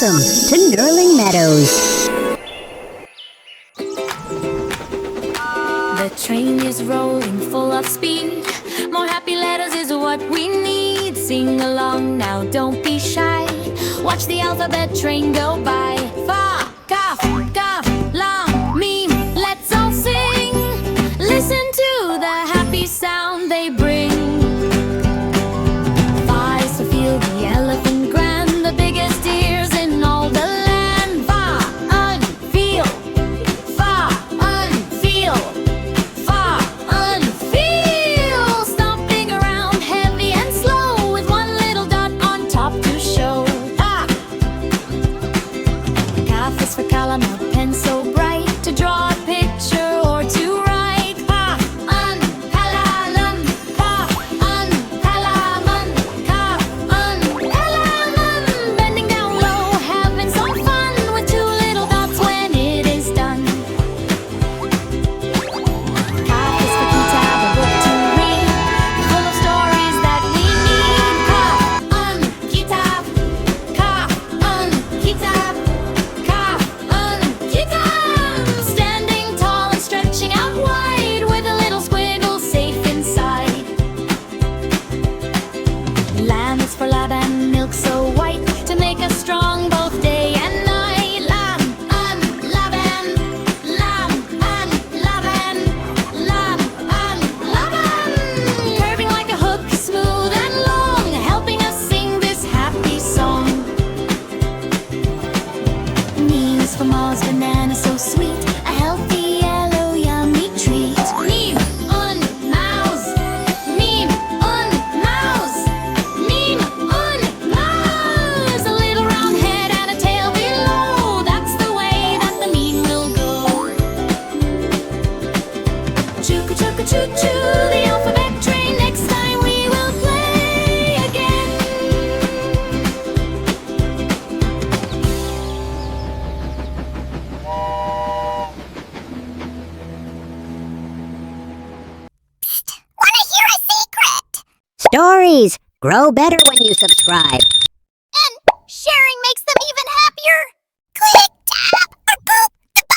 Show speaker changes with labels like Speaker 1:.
Speaker 1: Welcome to Nurling Meadows.
Speaker 2: The train is rolling full of speed. More happy letters is what we need. Sing along now, don't be shy. Watch the alphabet train go by. Fa, Kaaf, Qaaf, Laam, Meem. Let's all sing. Listen to the happy sound they bring. Fa is to feel the elephant grand, the biggest ears in all the land. Fa, unfeel. Fa, unfeel. Fa, unfeel. Stomping around heavy and slow with one little dot on top to show. Ah! Kaaf is for Kalam, a pen so bright to draw a picture or to write. Kaaf, Kalam, Kaaf, Kalaman, Kaaf, Kalaman. Bending down low, having some fun with two little dots when it is done. Kaaf is for Kitab, a book to read, full of stories that we need. Kaaf, Kitab, Kaaf, Kitab, Kaaf, Kitab. Standing tall and stretching out wide with a little squiggle safe inside. Lamb is for Laban, milk so white to make us strong both day and night. Lamb, Laban, Lamb, Laban, Lamb, Laban. Curving like a hook, smooth and long, helping us sing this happy song. Meem is for Mauz, banana so sweet, a healthy yellow yummy treat. Meem, Mauz, Meem, Mauz, Meem, Mauz. A little round head and a tail below, that's the way that the Meem will go. Chuku-chuku-choe, the alphabet train, next time we will play again.
Speaker 1: Wanna hear a secret? Stories grow better when you subscribe.